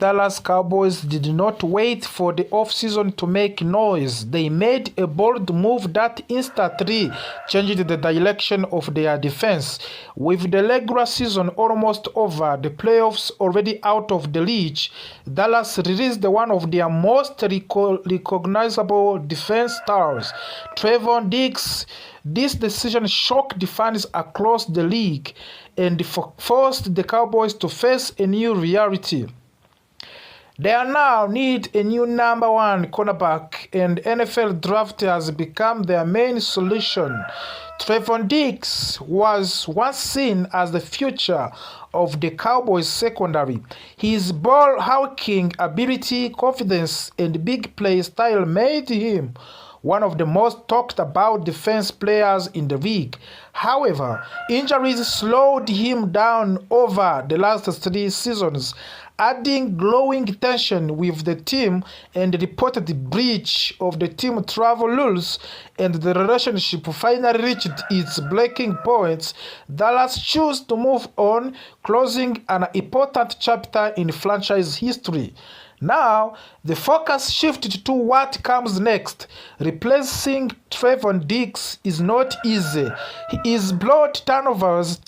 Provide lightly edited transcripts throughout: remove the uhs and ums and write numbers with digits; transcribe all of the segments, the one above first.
Dallas Cowboys did not wait for the offseason to make noise. They made a bold move that instantly changed the direction of their defense. With the regular season almost over, the playoffs already out of the reach, Dallas released one of their most recognizable defense stars, Trevon Diggs. This decision shocked fans across the league and forced the Cowboys to face a new reality. They now need a new number one cornerback, and NFL draft has become their main solution. Trevon Diggs was once seen as the future of the Cowboys secondary. His ball-hawking ability, confidence, and big play style made him one of the most talked about defense players in the league. However, injuries slowed him down over the last 3 seasons, adding growing tension with the team and the reported breach of the team travel rules, and the relationship finally reached its breaking point. Dallas chose to move on, closing an important chapter in franchise history. Now, the focus shifted to what comes next. Replacing Trevon Diggs is not easy. His brought turnovers,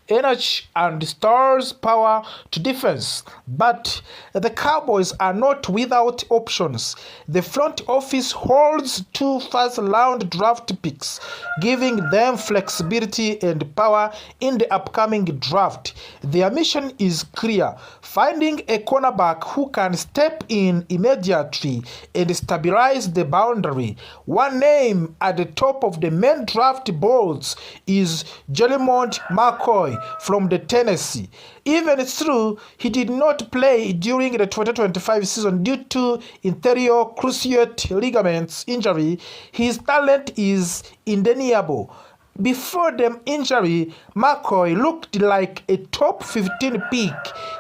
energy, and stars power to defense. But the Cowboys are not without options. The front office holds 2 first-round draft picks, giving them flexibility and power in the upcoming draft. Their mission is clear: finding a cornerback who can step in immediately and stabilize the boundary. One name at the top of the main draft boards is Jeremiah McCoy from the Tennessee. Even though he did not play during the 2025 season due to anterior cruciate ligaments injury, his talent is undeniable. Before the injury, McCoy looked like a top 15 pick.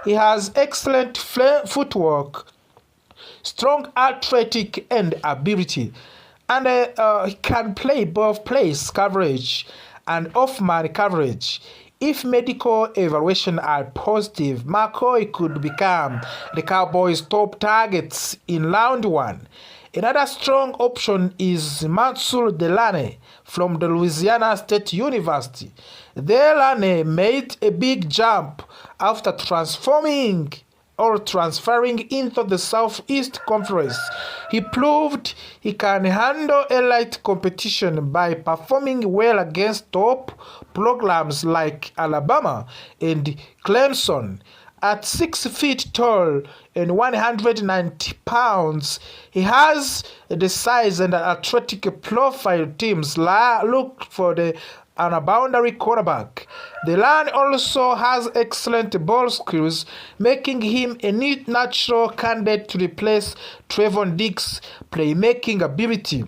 He has excellent footwork, strong athletic and ability, and he can play both place coverage and off-man coverage. If medical evaluations are positive, McCoy could become the Cowboys' top targets in round 1. Another strong option is Mansour Delane from the Louisiana State University. Delane made a big jump after transferring into the Southeast Conference. He proved he can handle elite competition by performing well against top programs like Alabama and Clemson. At 6 feet tall and 190 pounds, he has the size and athletic profile teams look for and a boundary quarterback. The line also has excellent ball skills, making him a neat natural candidate to replace Trevon Diggs' playmaking ability.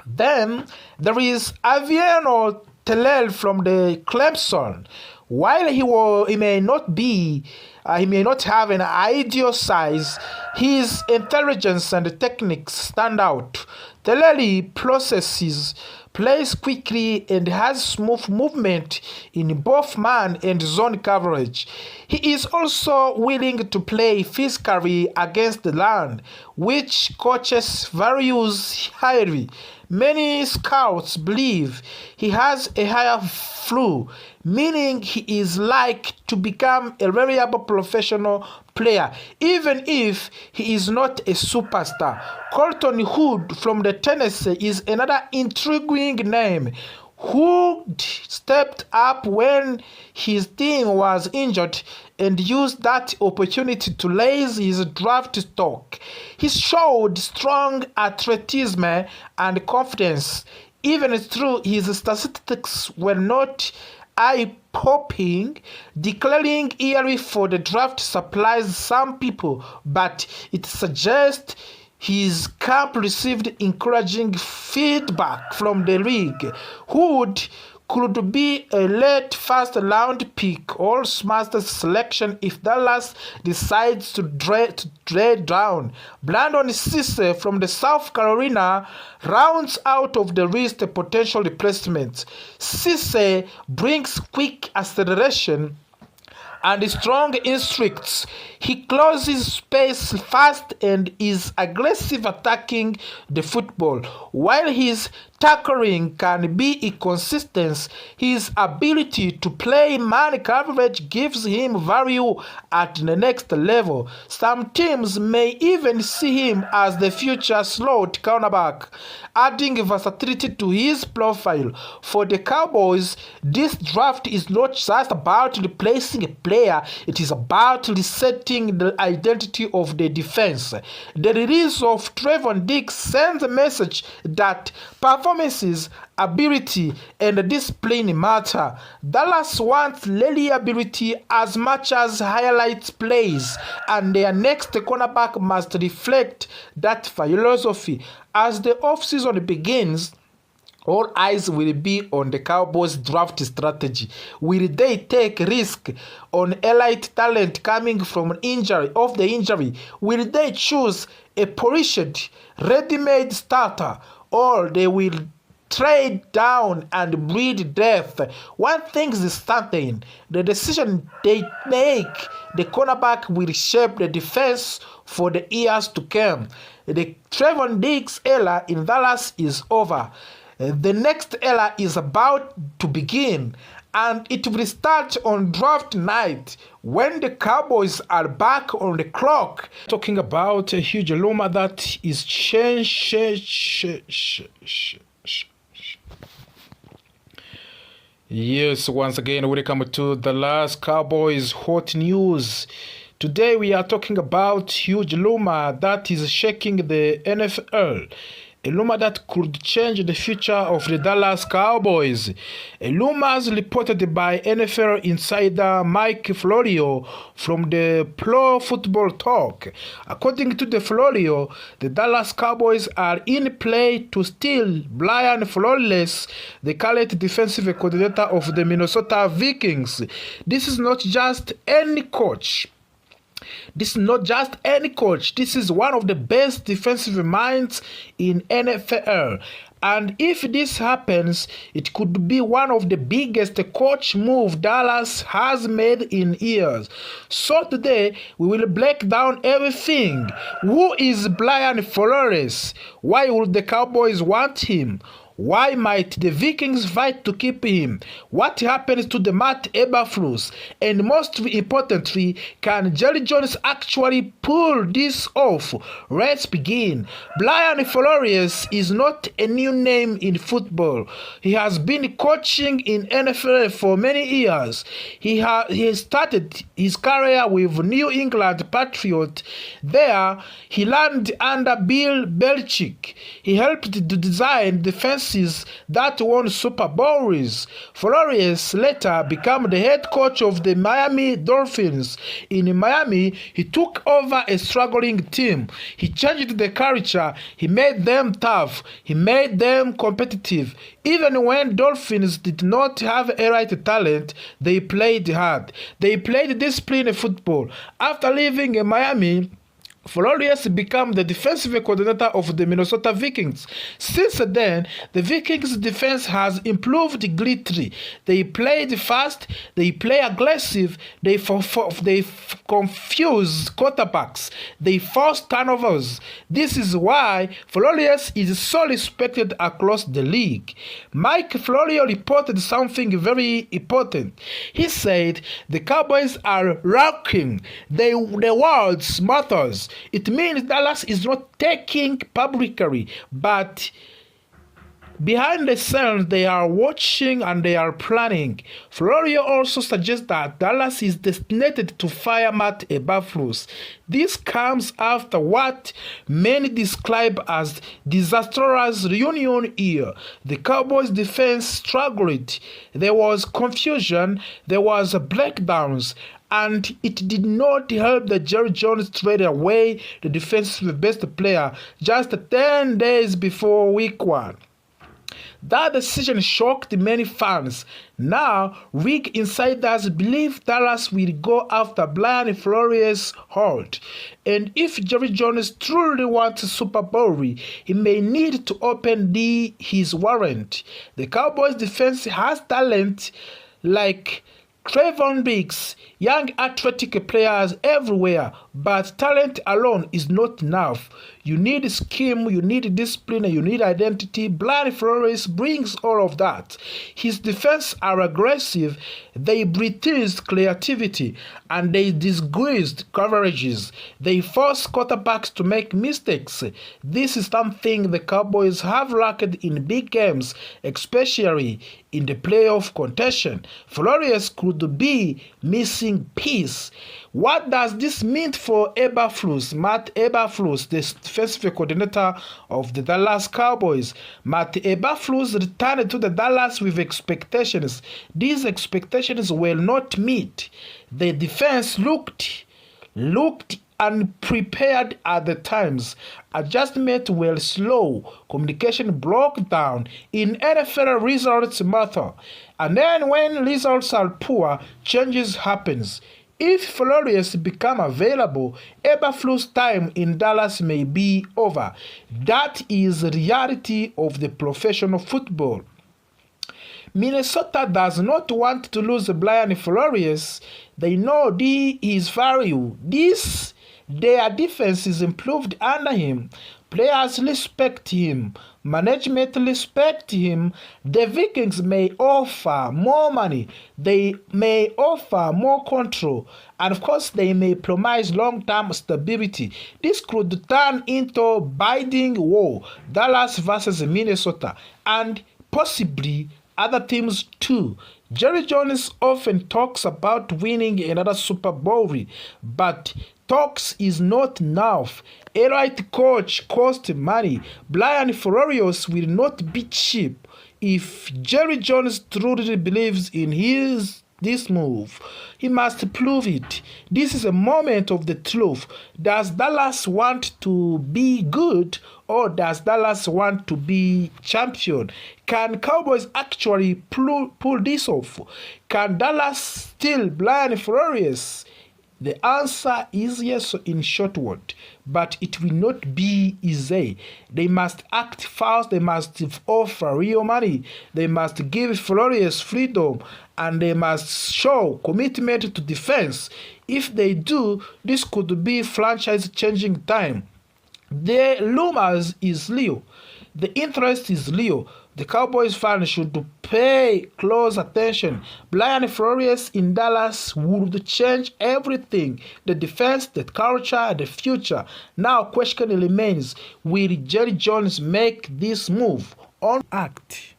Then there is Aviano Tellel from the Clemson. While he may not have an ideal size, his intelligence and techniques stand out. Tellel plays quickly and has smooth movement in both man and zone coverage. He is also willing to play physically against the run, which coaches values highly. Many scouts believe he has a higher floor, meaning he is like to become a reliable professional player, even if he is not a superstar. Colton Hood from the Tennessee is another intriguing name. Hood stepped up when his team was injured and used that opportunity to raise his draft stock. He showed strong athleticism and confidence, even though his statistics were not eye-popping. Declaring early for the draft surprised some people, but it suggests his camp received encouraging feedback from the league. Hood could be a late first-round pick or smarter selection if Dallas decides to trade down. Brandon Cisse from the South Carolina rounds out of the list a potential replacement. Cisse brings quick acceleration, and strong instincts. He closes space fast and is aggressive attacking the football. While his tackling can be inconsistent, his ability to play man coverage gives him value at the next level. Some teams may even see him as the future slot cornerback, adding versatility to his profile. For the Cowboys, this draft is not just about replacing a player, it is about resetting the identity of the defense. The release of Trevon Diggs sends a message that performances, ability, and discipline matter. Dallas wants reliability as much as highlight plays, and their next cornerback must reflect that philosophy. As the offseason begins, all eyes will be on the Cowboys' draft strategy. Will they take risk on elite talent coming from injury? Will they choose a polished, ready-made starter, or they will trade down and breed depth? One thing is certain: the decision they make, the cornerback will shape the defense for the years to come. The Trevon Diggs era in Dallas is over. The next era is about to begin, and it will start on draft night when the Cowboys are back on the clock. Talking about a huge rumor that is Yes, once again, welcome to the last Cowboys hot news. Today we are talking about huge rumor that is shaking the NFL. A rumor that could change the future of the Dallas Cowboys. A rumor reported by NFL insider Mike Florio from the Pro Football Talk. According to the Florio, the Dallas Cowboys are in play to steal Brian Flores, the current defensive coordinator of the Minnesota Vikings. This is not just any coach. This is one of the best defensive minds in NFL. And if this happens, it could be one of the biggest coach move Dallas has made in years. So today, we will break down everything. Who is Brian Flores? Why would the Cowboys want him? Why might the Vikings fight to keep him? What happens to the Matt Eberflus? And most importantly, can Jerry Jones actually pull this off? Let's begin. Brian Flores is not a new name in football. He has been coaching in NFL for many years. He started his career with New England Patriots. There, he learned under Bill Belichick. He helped to design defenses that won Super Bowls. Flores later became the head coach of the Miami Dolphins. In Miami, he took over a struggling team. He changed the culture. He made them tough. He made them competitive. Even when Dolphins did not have a right talent, they played hard. They played disciplined football. After leaving Miami, Flores became the defensive coordinator of the Minnesota Vikings. Since then, the Vikings' defense has improved greatly. They played fast, they play aggressive, they confuse quarterbacks, they force turnovers. This is why Flores is so respected across the league. Mike Florio reported something very important. He said the Cowboys are rocking. The words matters. It means Dallas is not taking publicly, but behind the scenes they are watching and they are planning. Florio also suggests that Dallas is destined to fire Matt Eberflus. This comes after what many describe as disastrous reunion year. The Cowboys' defense struggled. There was confusion, there was breakdowns, and it did not help that Jerry Jones traded away the defensive best player just 10 days before week 1. That decision shocked many fans. Now, league insiders believe Dallas will go after Brian Flores' hold. And if Jerry Jones truly wants a Super Bowl, he may need to open his warrant. The Cowboys defense has talent like Trayvon Diggs, young athletic players everywhere, but talent alone is not enough. You need scheme, you need discipline, you need identity. Brian Flores brings all of that. His defense are aggressive, they breathe creativity, and they disguised coverages. They force quarterbacks to make mistakes. This is something the Cowboys have lacked in big games, especially in the playoff contention. Flores could be missing piece. What does this mean for Matt Eberflus, the defensive coordinator of the Dallas Cowboys? Matt Eberflus returned to the Dallas with expectations. These expectations were not met. The defense looked unprepared at the times. Adjustments were slow. Communication broke down. In NFL, results matter. And then when results are poor, changes happens. If Flores become available, Eberflus' time in Dallas may be over. That is the reality of the professional football. Minnesota does not want to lose Brian Flores. They know his value. Their defense is improved under him. Players respect him. Management respect him. The Vikings may offer more money. They may offer more control. And of course, they may promise long-term stability. This could turn into bidding war. Dallas versus Minnesota. And possibly other teams too. Jerry Jones often talks about winning another Super Bowl, but talks is not enough. A right coach costs money. Brian Flores will not be cheap. If Jerry Jones truly believes in this move, he must prove it. This is a moment of the truth. Does Dallas want to be good, or does Dallas want to be champion? Can Cowboys actually pull this off? Can Dallas steal Brian Flores? The answer is yes in short word, but it will not be easy. They must act fast, they must offer real money, they must give Flores freedom, and they must show commitment to defense. If they do, this could be franchise-changing time. The rumors is real. The interest is real. The Cowboys fans should pay close attention. Brian Flores in Dallas would change everything. The defense, the culture, the future. Now question remains, will Jerry Jones make this move on act?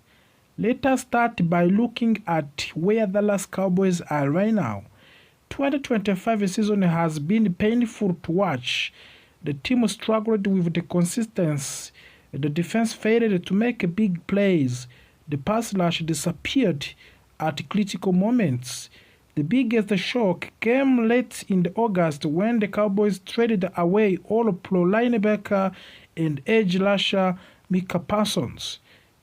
Let us start by looking at where Dallas Cowboys are right now. 2025 season has been painful to watch. The team struggled with the consistency. The defense failed to make big plays. The pass rush disappeared at critical moments. The biggest shock came late in August when the Cowboys traded away All-Pro linebacker and edge rusher Micah Parsons.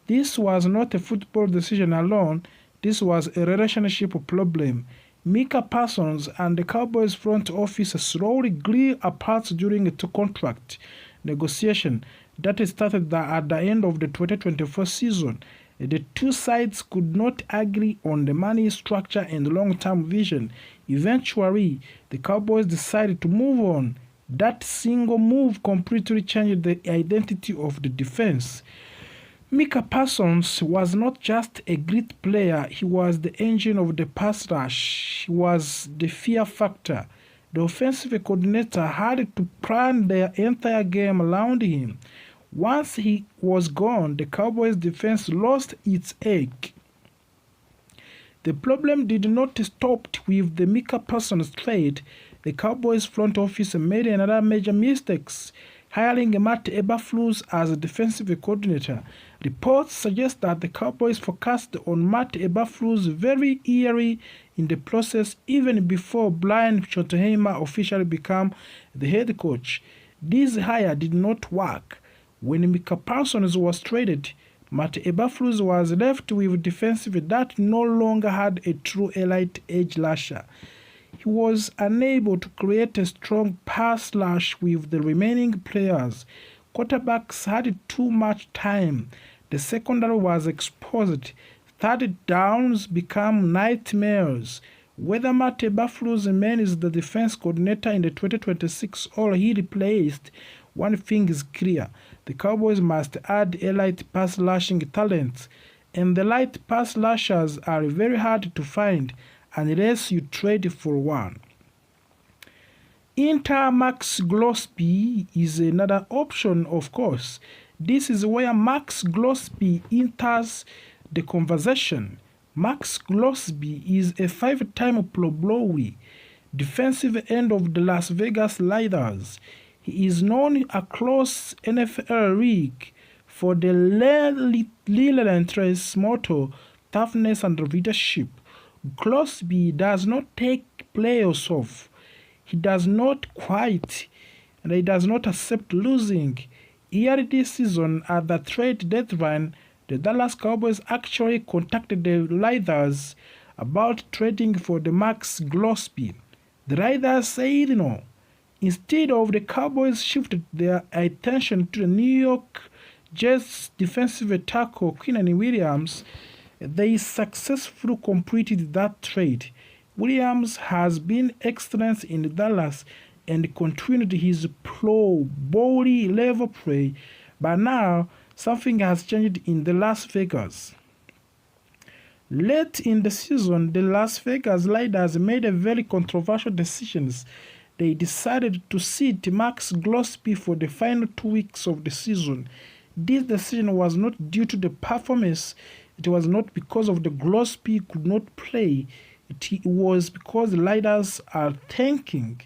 This was not a football decision alone. This was a relationship problem. Micah Parsons and the Cowboys front office slowly grew apart during a contract negotiation that started at the end of the 2024 season. The two sides could not agree on the money structure and long-term vision. Eventually, the Cowboys decided to move on. That single move completely changed the identity of the defense. Micah Parsons was not just a great player, he was the engine of the pass rush. He was the fear factor. The offensive coordinator had to plan their entire game around him. Once he was gone, the Cowboys' defense lost its edge. The problem did not stop with the Micah Parsons trade. The Cowboys' front office made another major mistake, hiring Matt Eberflus as a defensive coordinator. Reports suggest that the Cowboys focused on Matt Eberflus very early in the process, even before Brian Schottenheimer officially became the head coach. This hire did not work. When Micah Parsons was traded, Matt Eberflus was left with defensive that no longer had a true elite edge rusher. He was unable to create a strong pass rush with the remaining players. Quarterbacks had too much time. The secondary was exposed. Third downs became nightmares. Whether Matt Eberflus remains the defense coordinator in the 2026 or he replaced, one thing is clear. The Cowboys must add elite pass rushing talents, and the light pass rushers are very hard to find unless you trade for one. Enter Max Crosby is another option, of course. This is where Max Crosby enters the conversation. Max Crosby is a five-time Pro Bowler, defensive end of the Las Vegas Raiders. He is known across NFL league for the relentless motto, toughness and leadership. Crosby does not take players off. He does not quit, and he does not accept losing. Early this season, at the trade deadline, the Dallas Cowboys actually contacted the Raiders about trading for the Max Crosby. The Raiders said no. Instead of the Cowboys shifted their attention to the New York Jets defensive tackle Quinnen Williams, they successfully completed that trade. Williams has been excellent in Dallas and continued his Pro Bowl level play, but now something has changed in the Las Vegas. Late in the season, the Las Vegas Raiders made a very controversial decision. They decided to sit Max Crosby for the final 2 weeks of the season. This decision was not due to the performance. It was not because of the Crosby could not play. It was because the Raiders are tanking.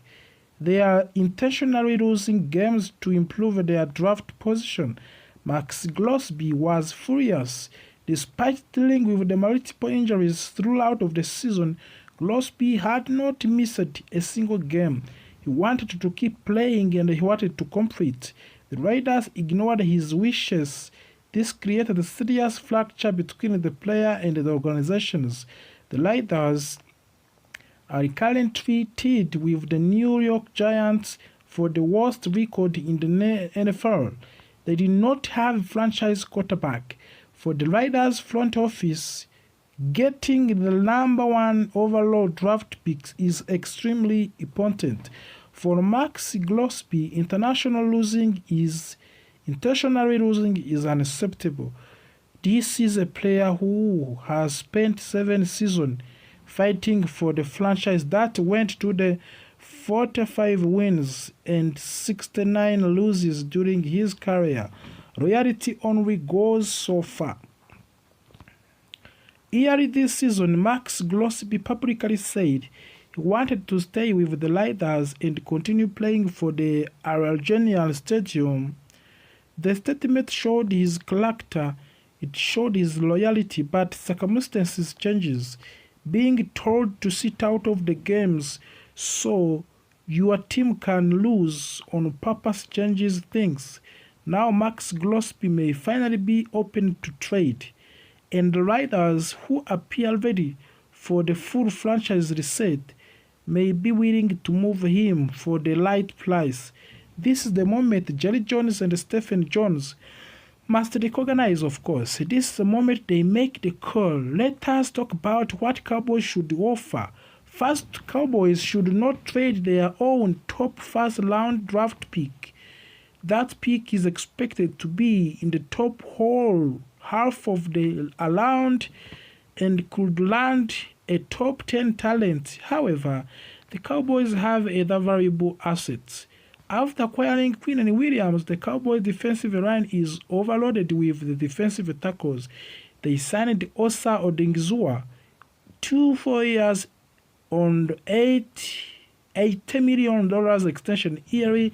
They are intentionally losing games to improve their draft position. Max Crosby was furious. Despite dealing with the multiple injuries throughout of the season, Crosby had not missed a single game. He wanted to keep playing and he wanted to compete. The Raiders ignored his wishes. This created a serious fracture between the player and the organizations. The Raiders are currently tied with the New York Giants for the worst record in the NFL. They did not have a franchise quarterback. For the Raiders front office, getting the number 1 overall draft picks is extremely important. For Max Crosby, intentionally losing is unacceptable. This is a player who has spent 7 seasons fighting for the franchise that went to the 45 wins and 69 losses during his career. Reality only goes so far. Early this season, Max Crosby publicly said he wanted to stay with the Raiders and continue playing for the Allegiant Stadium. The statement showed his character, it showed his loyalty, but circumstances changes. Being told to sit out of the games so your team can lose on purpose changes things. Now Max Crosby may finally be open to trade, and the Raiders, who appear ready for the full franchise reset, may be willing to move him for the right price. This is the moment Jerry Jones and Stephen Jones must recognize, of course. This is the moment they make the call. Let us talk about what Cowboys should offer. First, Cowboys should not trade their own top first-round draft pick. That pick is expected to be in the top whole half of the round and could land a top 10 talent. However, the Cowboys have other valuable assets. After acquiring Quinnen Williams, the Cowboys' defensive line is overloaded with the defensive tackles. They signed Osa Odighizuwa, 2 4 years on $80 million extension early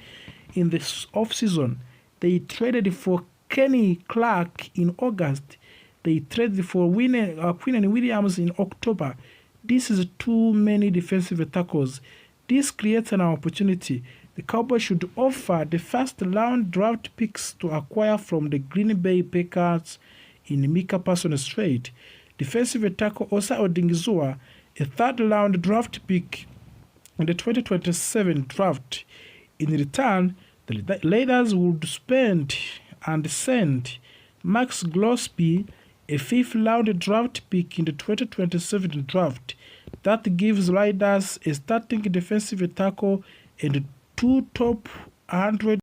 in the offseason. They traded for Kenny Clark in August. They traded for Quinnen Williams in October. This is too many defensive tackles. This creates an opportunity. The Cowboys should offer the first-round draft picks to acquire from the Green Bay Packers in Micah Parsons trade. Defensive tackle Osa Odighizuwa, a third-round draft pick in the 2027 draft. In return, the Raiders would spend and send Max Crosby, a fifth-round draft pick in the 2027 draft. That gives Riders a starting defensive tackle and 2 top 100